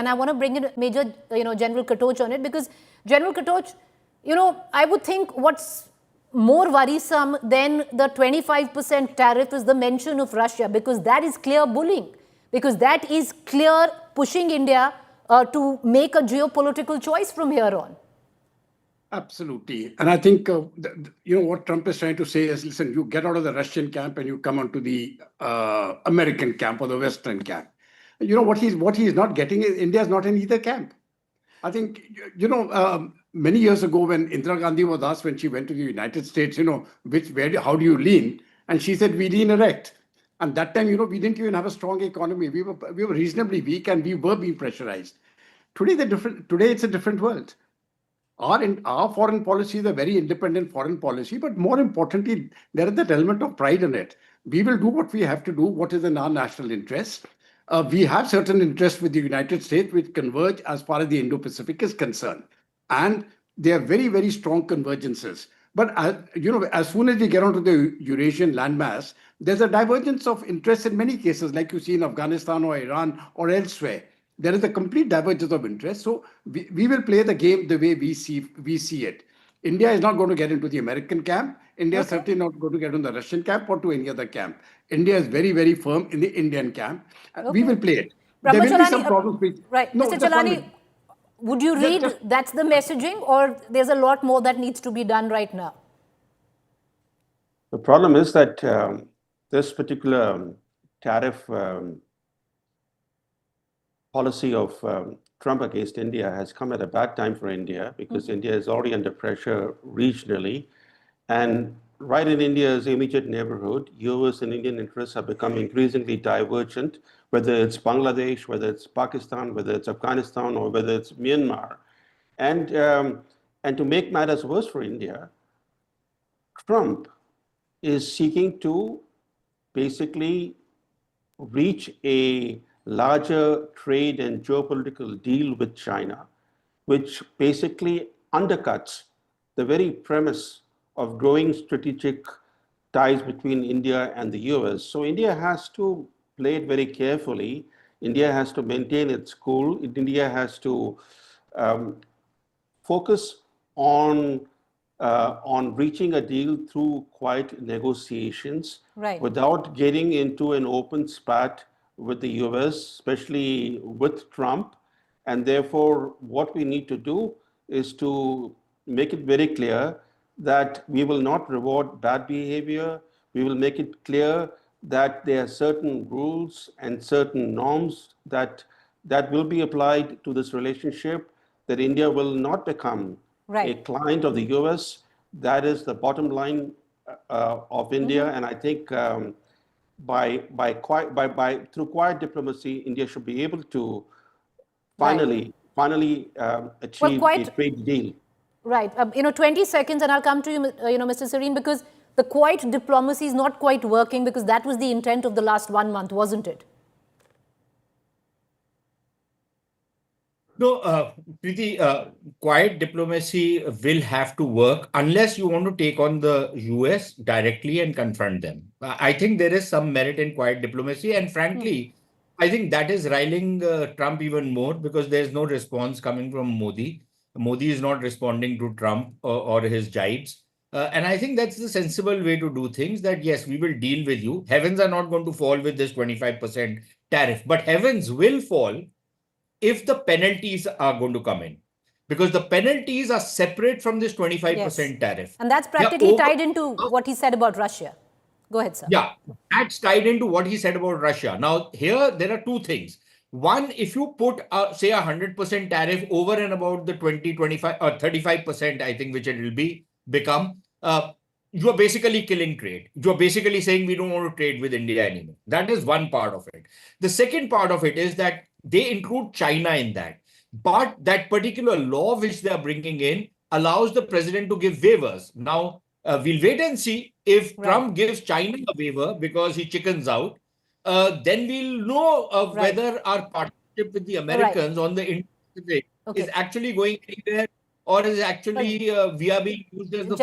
and I want to bring in Major, General Katoch on it, because General Katoch, I would think what's more worrisome than the 25% tariff is the mention of Russia, because that is clear bullying, because that is clear pushing India to make a geopolitical choice from here on. Absolutely. And I think, what Trump is trying to say is, listen, you get out of the Russian camp and you come onto the American camp or the Western camp. What he's not getting is India is not in either camp. I think, many years ago when Indira Gandhi was asked when she went to the United States, how do you lean? And she said, we lean erect. And that time, we didn't even have a strong economy. We were reasonably weak and we were being pressurized. Today, it's a different world. Our foreign policy is a very independent foreign policy, but more importantly, there is that element of pride in it. We will do what we have to do, what is in our national interest. We have certain interests with the United States which converge as far as the Indo-Pacific is concerned. And they are very, very strong convergences. But as soon as we get onto the Eurasian landmass, there's a divergence of interest in many cases, like you see in Afghanistan or Iran or elsewhere. There is a complete divergence of interest. So we will play the game the way we see it. India is not going to get into the American camp. India is certainly not going to get into the Russian camp or to any other camp. India is very, very firm in the Indian camp. We will play it. There will be some problems. Right. Mr. Chalani, would you read that's the messaging, or there's a lot more that needs to be done right now? The problem is that this particular tariff policy of Trump against India has come at a bad time for India, because India is already under pressure regionally. And right in India's immediate neighborhood, US and Indian interests have become increasingly divergent, whether it's Bangladesh, whether it's Pakistan, whether it's Afghanistan, or whether it's Myanmar. And to make matters worse for India, Trump is seeking to basically reach a larger trade and geopolitical deal with China, which basically undercuts the very premise of growing strategic ties between India and the US. So India has to play it very carefully. India has to maintain its cool. India has to focus on reaching a deal through quiet negotiations, without getting into an open spat with the US, especially with Trump. And therefore, what we need to do is to make it very clear that we will not reward bad behavior. We will make it clear that there are certain rules and certain norms that will be applied to this relationship, that India will not become a client of the US. That is the bottom line of India. And I think through quiet diplomacy, India should be able to finally achieve a trade deal. Right. 20 seconds, and I'll come to you, Mr. Serene, because the quiet diplomacy is not quite working, because that was the intent of the last 1 month, wasn't it? No, Preeti, quiet diplomacy will have to work unless you want to take on the US directly and confront them. I think there is some merit in quiet diplomacy. And frankly, I think that is riling Trump even more, because there's no response coming from Modi. Modi is not responding to Trump or his jibes. And I think that's the sensible way to do things, that yes, we will deal with you. Heavens are not going to fall with this 25% tariff, but heavens will fall if the penalties are going to come in, because the penalties are separate from this 25% tariff. And that's practically tied into what he said about Russia. Go ahead, sir. Yeah, that's tied into what he said about Russia. Now, here, there are two things. One, if you put, say, 100% tariff over and about the 20, 25, or 35%, I think, which it will become, you are basically killing trade. You are basically saying we don't want to trade with India anymore. That is one part of it. The second part of it is that they include China in that. But that particular law which they are bringing in allows the president to give waivers. Now, we'll wait and see if Trump gives China a waiver because he chickens out. Then we'll know whether our partnership with the Americans on the Indo-Pacific is actually going anywhere, or is actually we are being used as the